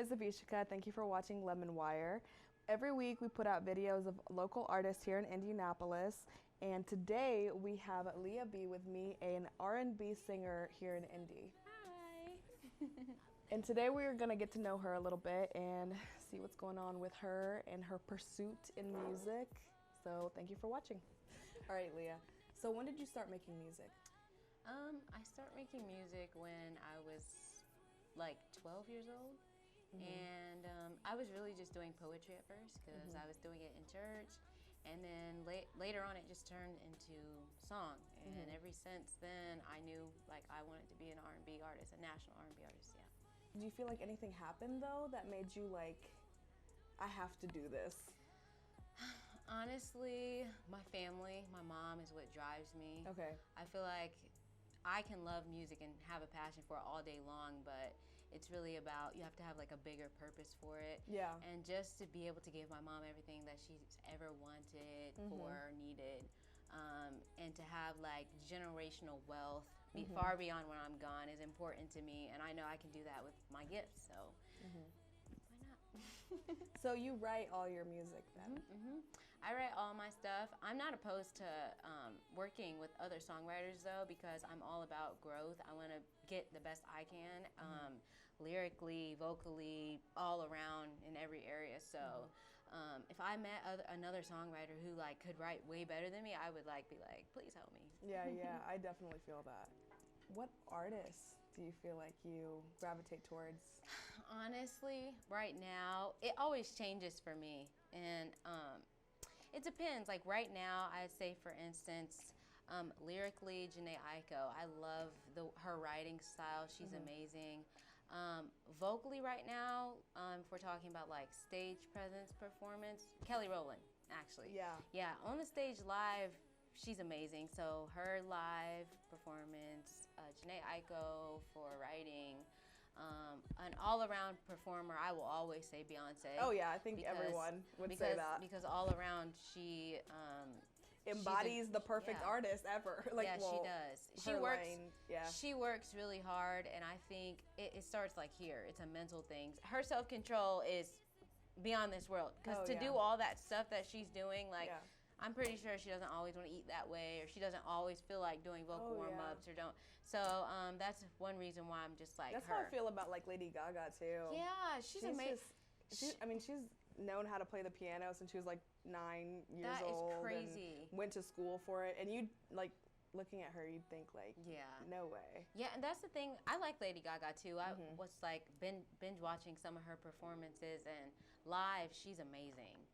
is Avishika. Thank you for watching LemonWire. Every week we put out videos of local artists here in Indianapolis, and today we have Liah B with me, an R&B singer here in Indy. Hi. And today we're going to get to know her a little bit and see what's going on with her and her pursuit in music. So thank you for watching. All right, Liah. So when did you start making music? I started making music when I was like 12 years old. And I was really just doing poetry at first because I was doing it in church, and then later on it just turned into song. And ever since then I knew like I wanted to be an R&B artist, a national R&B artist. Yeah. Do you feel like anything happened though that made you like, I have to do this? Honestly, my family, my mom is what drives me. Okay. I feel like I can love music and have a passion for it all day long, but it's really about, you have to have like a bigger purpose for it. Yeah. And just to be able to give my mom everything that she's ever wanted or needed, and to have like generational wealth be far beyond when I'm gone is important to me, and I know I can do that with my gifts, so why not? So you write all your music then? I write all my stuff. I'm not opposed to working with other songwriters though, because I'm all about growth. I want to get the best I can, lyrically, vocally, all around in every area. So if I met another songwriter who like could write way better than me, I would like be like, please help me. Yeah, I definitely feel that. What artists do you feel like you gravitate towards? Honestly, right now, it always changes for me. And it depends. Like right now, I'd say, for instance, lyrically, Jhené Aiko. I love her writing style. She's amazing. Vocally right now, if we're talking about like stage presence, performance, Kelly Rowland, actually. Yeah, on the stage live, she's amazing. So her live performance, Jhené Aiko for writing, an all-around performer, I will always say Beyonce. Oh yeah, I think everyone would say that. Because all around she embodies the perfect artist ever. Like, yeah, well, she does. She works really hard, and I think it starts like here. It's a mental thing. Her self-control is beyond this world, because to do all that stuff that she's doing, like, I'm pretty sure she doesn't always want to eat that way, or she doesn't always feel like doing vocal warm-ups or don't. So that's one reason why I'm just like that's her. how I feel about like Lady Gaga too. Yeah, she's amazing. I mean, she's known how to play the piano since she was like 9 years old. That is crazy. And went to school for it, and you like looking at her, you'd think like, no way. Yeah, and that's the thing. I like Lady Gaga too. I was like binge watching some of her performances, and live, she's amazing.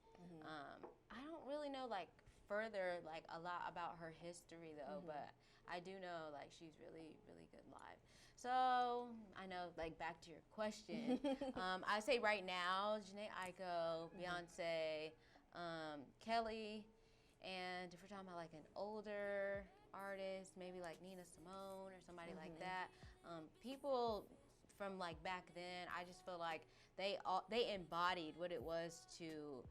I don't really know like further like a lot about her history though, but I do know like she's really, really good live. So I know, like, back to your question, I say right now, Jhené Aiko, Beyonce, Kelly, and if we're talking about like an older artist, maybe like Nina Simone or somebody like that, people from like back then, I just feel like they embodied what it was to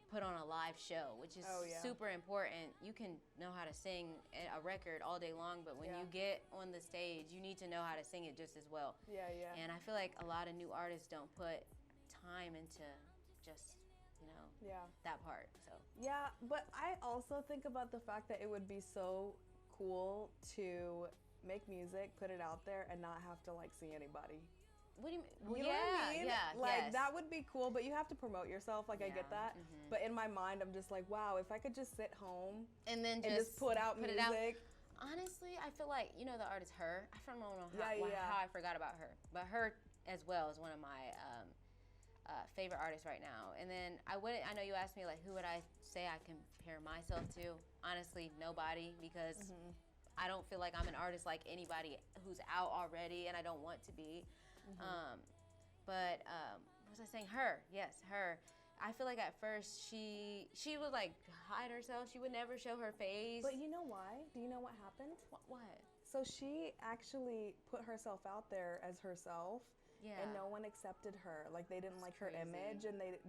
put on a live show, which is super important. You can know how to sing a record all day long, but when you get on the stage, you need to know how to sing it just as well. And I feel like a lot of new artists don't put time into just, you know, that part. So yeah, but I also think about the fact that it would be so cool to make music, put it out there, and not have to like see anybody. What do you mean? You know what I mean? Like, that would be cool, but you have to promote yourself. Like, I get that. But in my mind, I'm just like, wow, if I could just sit home and then just put out music. Honestly, I feel like, you know, the artist Her. I don't know how I forgot about her, but Her as well is one of my favorite artists right now. And then I know you asked me like, who would I say I compare myself to? Honestly, nobody, because I don't feel like I'm an artist like anybody who's out already, and I don't want to be. But what was I saying? Her, yes, Her. I feel like at first she would like hide herself. She would never show her face. But you know why? Do you know what happened? What? So she actually put herself out there as herself. And no one accepted her. Like, they didn't like her image, and they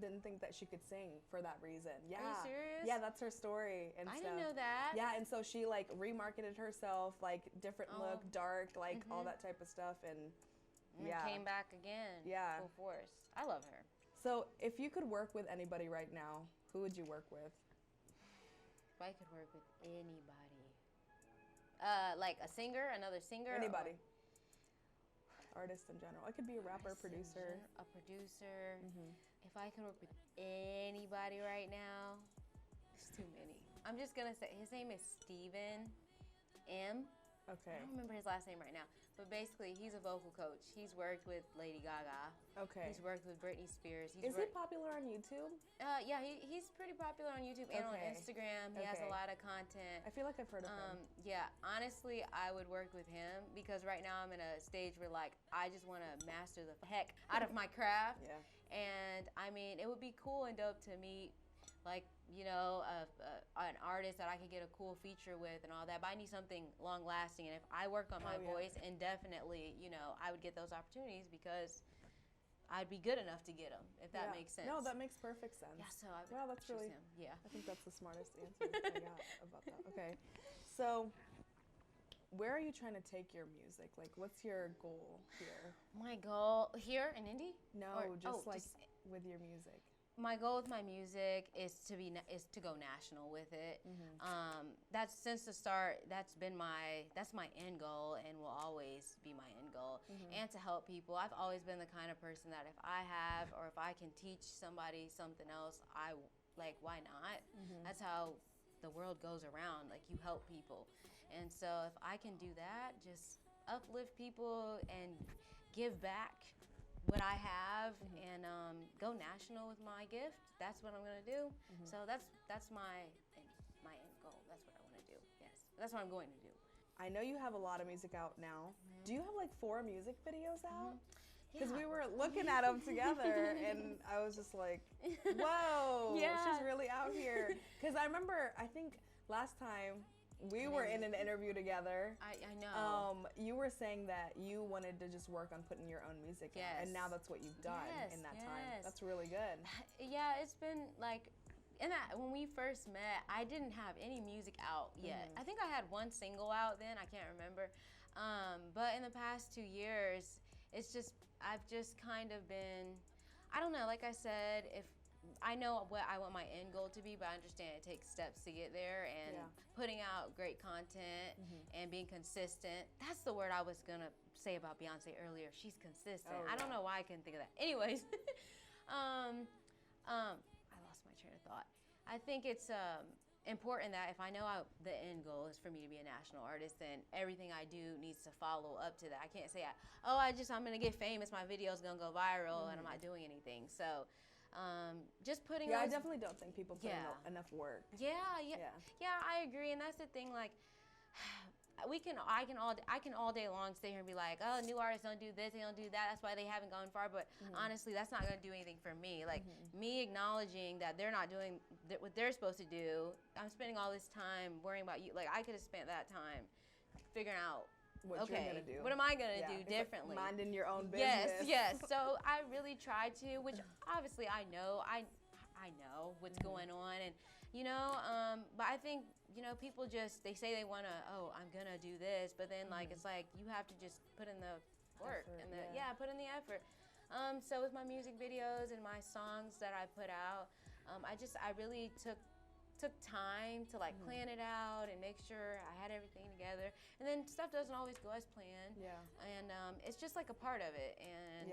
didn't think that she could sing for that reason. Are you serious? Yeah, that's her story and stuff. I didn't know that. Yeah, and so she like remarketed herself, like different look, dark, like all that type of stuff, and And came back again. Yeah. Full force. I love her. So if you could work with anybody right now, who would you work with? If I could work with anybody. Like a singer, another singer? Anybody. Artist in general. It could be a rapper, producer. A producer. If I could work with anybody right now, there's too many. I'm just going to say, his name is Steven M. Okay. I don't remember his last name right now. But basically, he's a vocal coach. He's worked with Lady Gaga. Okay. He's worked with Britney Spears. Is he popular on YouTube? Yeah, he's pretty popular on YouTube and on Instagram. He has a lot of content. I feel like I've heard of him. Yeah, honestly, I would work with him because right now I'm in a stage where, like, I just want to master the heck out of my craft. Yeah. And, I mean, it would be cool and dope to meet, like, you know, an artist that I could get a cool feature with and all that. But I need something long-lasting. And if I work on my voice, indefinitely, you know, I would get those opportunities because I'd be good enough to get them, if that makes sense. No, that makes perfect sense. Yeah, so I would that's choose really, him. Yeah. I think that's the smartest answer I got about that. Okay. So where are you trying to take your music? Like, what's your goal here? My goal here in Indy? No, just with your music. My goal with my music is to go national with it. That's since the start. That's my end goal and will always be my end goal. And to help people. I've always been the kind of person that if I have or if I can teach somebody something else, why not? That's how the world goes around. Like, you help people, and so if I can do that, just uplift people and give back what I have and go national with my gift. That's what I'm gonna do. So that's my end goal. That's what I want to do. Yes, that's what I'm going to do. I know you have a lot of music out now. Do you have like 4 music videos out? Because we were looking at them together, and I was just like, whoa, she's really out here. Because I remember, I think last time we were in an interview together. I know. You were saying that you wanted to just work on putting your own music out, and now that's what you've done in that time. That's really good. Yeah, it's been like, when we first met, I didn't have any music out yet. I think I had 1 single out then. I can't remember. But in the past 2 years, it's just I've just kind of been, I don't know. Like I said, if I know what I want my end goal to be, but I understand it takes steps to get there, and putting out great content and being consistent. That's the word I was gonna say about Beyonce earlier. She's consistent. I don't know why I couldn't think of that. Anyways, I lost my train of thought. I think it's important that if I know the end goal is for me to be a national artist, then everything I do needs to follow up to that. I can't say, I'm gonna get famous, my video's gonna go viral, and I'm not doing anything. So. Just putting. I definitely don't think people put in enough work. Yeah, I agree, and that's the thing. Like, I can all day long stay here and be like, oh, new artists don't do this, they don't do that. That's why they haven't gone far. But honestly, that's not gonna do anything for me. Like me acknowledging that they're not doing what they're supposed to do. I'm spending all this time worrying about you. Like, I could have spent that time figuring out. What you're gonna do. What am I gonna do differently? Like minding your own business. Yes. So I really try to, which obviously I know what's going on, and but I think people just they say they wanna I'm gonna do this, but then like it's like you have to just put in the work and put in the effort. So with my music videos and my songs that I put out, I really took time to like plan it out and make sure I had everything together, and then stuff doesn't always go as planned, and it's just like a part of it, and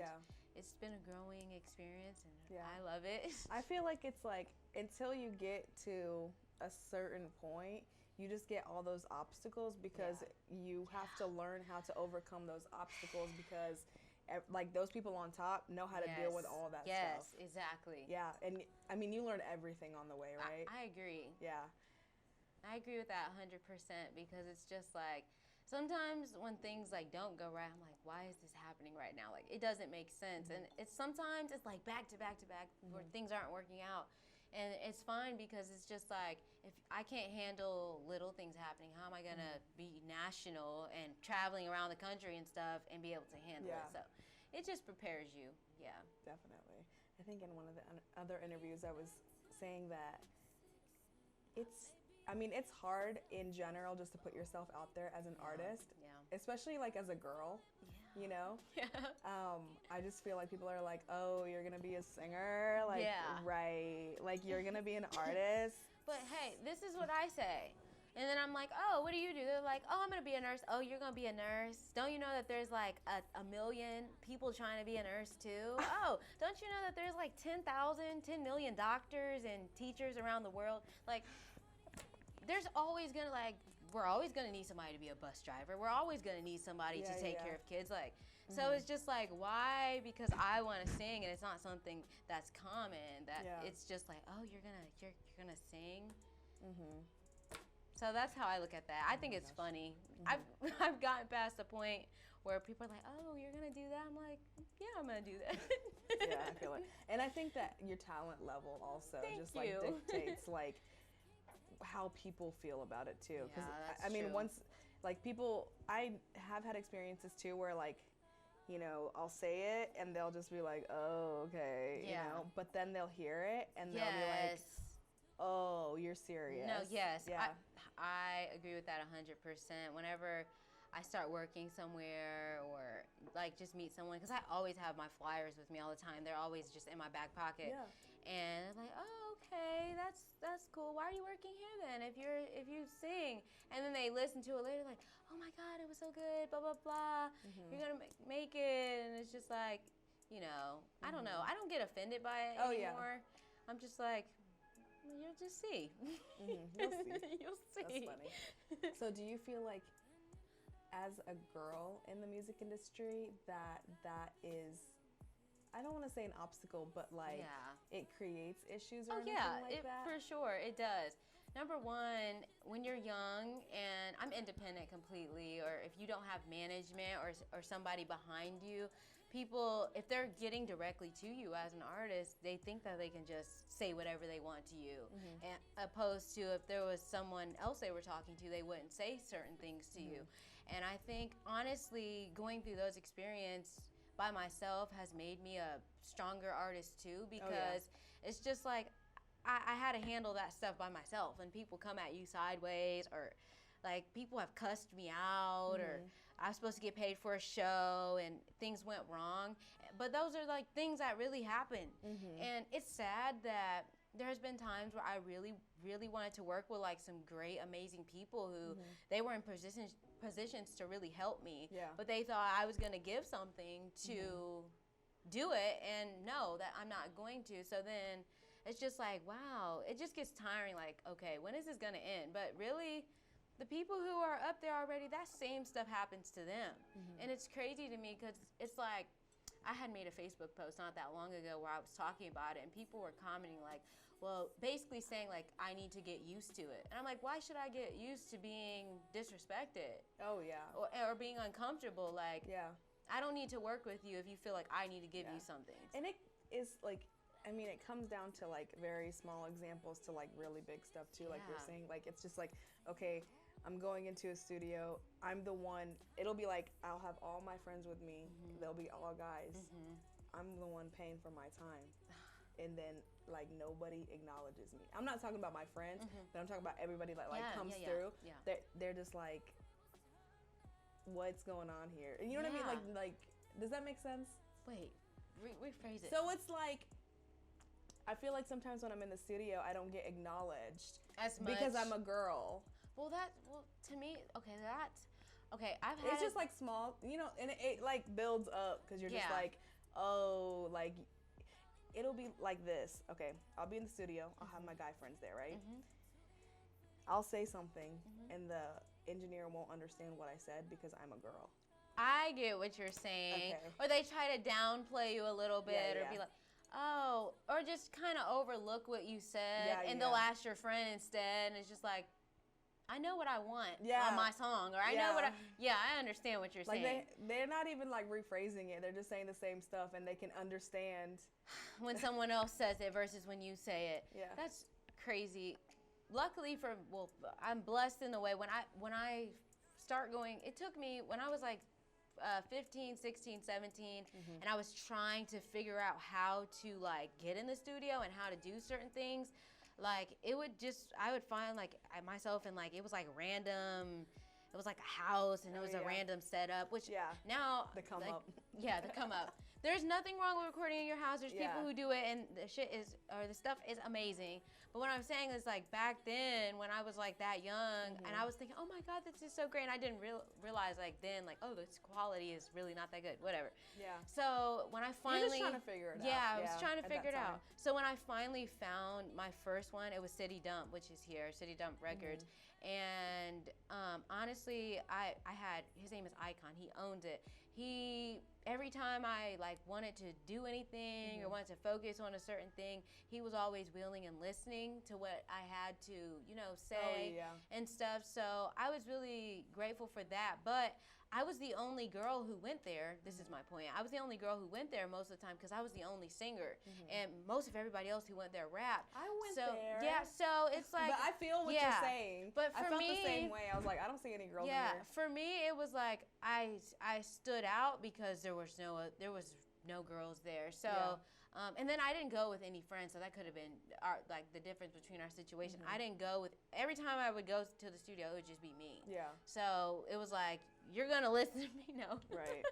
it's been a growing experience, and I love it. I feel like it's like until you get to a certain point, you just get all those obstacles because you have to learn how to overcome those obstacles because like those people on top know how to deal with all that stuff. Yes, exactly. Yeah, and I mean, you learn everything on the way, right? I agree. Yeah. I agree with that 100% because it's just like sometimes when things like don't go right, I'm like, why is this happening right now? Like, it doesn't make sense. And sometimes it's like back to back to back where things aren't working out. And it's fine because it's just like, if I can't handle little things happening, how am I going to be national and traveling around the country and stuff and be able to handle it? So it just prepares you. Yeah. Definitely. I think in one of the other interviews I was saying that it's hard in general just to put yourself out there as an artist, especially like as a girl. Yeah. you know? Yeah. I just feel like people are like, oh, you're gonna be a singer, like, right, like you're gonna be an artist. But hey, this is what I say. And then I'm like, oh, what do you do? They're like, oh, I'm going to be a nurse. Oh, you're going to be a nurse? Don't you know that there's like a million people trying to be a nurse too? Oh, don't you know that there's like 10 million doctors and teachers around the world? Like, there's always going to we're always going to need somebody to be a bus driver. We're always going to need somebody to take care of kids. Like, so it's just like, why? Because I want to sing, and it's not something that's common. That it's just like, oh, you're gonna sing. So that's how I look at that. I think it's funny. I've gotten past the point where people are like, oh, you're gonna do that? I'm like, yeah, I'm gonna do that. Yeah, I feel it. And I think that your talent level also dictates like how people feel about it too. Because I mean, once like people, I have had experiences too where like, you know, I'll say it and they'll just be like, oh, okay, you know, but then they'll hear it and they'll be like, oh, you're serious. No, yes. Yeah. I agree with that 100%. Whenever I start working somewhere or like just meet someone, because I always have my flyers with me all the time. They're always just in my back pocket. Yeah. And I'm like, oh, okay, that's cool. Why are you working here then if you sing? And then they listen to it later like, oh my God, it was so good, blah, blah, blah. You're going to make it. And it's just like, you know, I don't know. I don't get offended by it anymore. Yeah. I'm just like, you'll just see. You'll see. You'll see. That's funny. So do you feel like as a girl in the music industry that is, I don't want to say an obstacle, but like it creates issues or anything like that? For sure, it does. Number one, when you're young and I'm independent completely, or if you don't have management or somebody behind you, people, if they're getting directly to you as an artist, they think that they can just say whatever they want to you. And opposed to if there was someone else they were talking to, they wouldn't say certain things to you. And I think, honestly, going through those experiences by myself has made me a stronger artist too, because it's just like I had to handle that stuff by myself, and people come at you sideways, or like people have cussed me out, or I was supposed to get paid for a show and things went wrong. But those are like things that really happen. And it's sad that there's been times where I really, really wanted to work with like some great, amazing people who they were in positions to really help me. But they thought I was going to give something to do it, and no, that I'm not going to. So then it's just like, wow, it just gets tiring. Like, okay, when is this going to end? But really, the people who are up there already, that same stuff happens to them. And it's crazy to me because it's like, I had made a Facebook post not that long ago where I was talking about it, and people were commenting like, well, basically saying like, I need to get used to it. And I'm like, why should I get used to being disrespected? Oh, yeah. Or being uncomfortable? Like, I don't need to work with you if you feel like I need to give you something. And it is like, I mean, it comes down to like very small examples to like really big stuff too. Like you're saying, like, it's just like, okay, I'm going into a studio. I'm the one, it'll be like, I'll have all my friends with me. They'll be all guys. I'm the one paying for my time. And then like nobody acknowledges me. I'm not talking about my friends, but I'm talking about everybody that like comes through. They're just like, what's going on here? And you know what I mean? Like, does that make sense? Wait, rephrase it. So it's like, I feel like sometimes when I'm in the studio, I don't get acknowledged as much because I'm a girl. Well, to me, okay, I've had. It's just like small, you know, and it like builds up because you're just like, oh, like, it'll be like this. Okay, I'll be in the studio. I'll have my guy friends there, right? I'll say something, and the engineer won't understand what I said because I'm a girl. I get what you're saying. Or they try to downplay you a little bit, or be like, oh, or just kind of overlook what you said, and they'll ask your friend instead, and it's just like, I know what I want on my song, or I know what I understand what you're saying. Like they're not even like rephrasing it. They're just saying the same stuff, and they can understand when someone else says it versus when you say it. That's crazy. Luckily I'm blessed in the way when I start going, it took me when I was like 15, 16, 17, and I was trying to figure out how to like get in the studio and how to do certain things. Like I would find like myself in like, it was like random it was like a house and it was a random setup, which now the come up. Yeah, the come up. There's nothing wrong with recording in your house. There's people who do it, and the stuff is amazing. But what I'm saying is, like, back then when I was like that young, and I was thinking, oh my God, this is so great. And I didn't realize like then, like, oh, this quality is really not that good. Whatever. Yeah. So when I finally, you're just trying to figure it out. Yeah, I was trying to figure it out. So when I finally found my first one, it was City Dump, which is here, City Dump Records. And honestly, I had, his name is Icon. He owns it. Every time I like wanted to do anything or wanted to focus on a certain thing, he was always willing and listening to what I had to, you know, say and stuff. So I was really grateful for that. But I was the only girl who went there. This is my point. I was the only girl who went there most of the time because I was the only singer. And most of everybody else who went there rapped. I went there. Yeah, so it's like. But I feel what you're saying. But for I felt me, the same way. I was like, I don't see any girls in here. For me, it was like I stood out because there was no girls there. So. And then I didn't go with any friends, so that could have been like the difference between our situation. I didn't go with, every time I would go to the studio, it would just be me. Yeah. So it was like, you're going to listen to me? No. Right.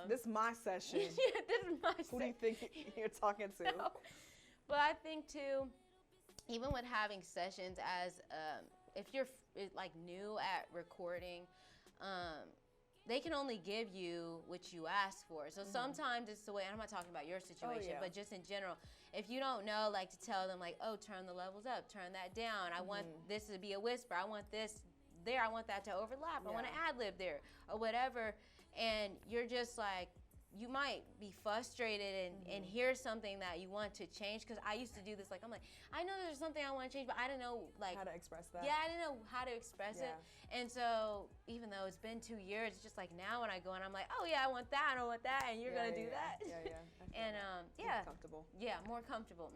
This is my session. Yeah, this is my session. Who do you think you're talking to? No. But I think, too, even with having sessions as, if you're like new at recording, they can only give you what you ask for. So sometimes it's the way, and I'm not talking about your situation, but just in general, if you don't know, like to tell them like, oh, turn the levels up, turn that down. I want this to be a whisper. I want this there. I want that to overlap. I want to ad-lib there or whatever. And you're just like, you might be frustrated and hear something that you want to change. Because I used to do this, like, I'm like, I know there's something I want to change, but I don't know, like. How to express that. Yeah, I didn't know how to express it. And so, even though it's been 2 years, it's just like now when I go and I'm like, oh, yeah, I want that, I want that, and you're going to do that. Yeah. And, more comfortable. Yeah, more comfortable.